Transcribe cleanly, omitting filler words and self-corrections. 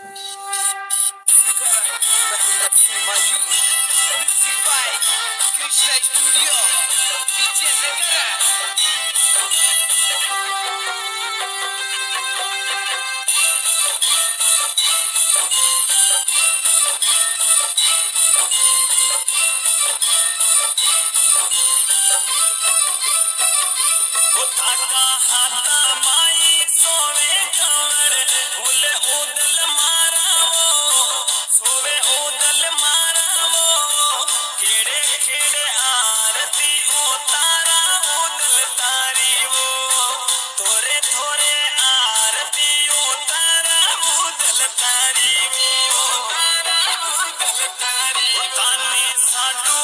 Mahinda Sumali, music by Krishna Studio, Vijayanagara. वो ताका हाथा माई सोवे कंवर फूले उदल मारा वो सोवे उदल मारा वो केड़े केड़े आरती उतारा उदल तारी वो थोरे थोरे आरती उतारा उदल तारी वो तारा उदल तारी वो ताने साडू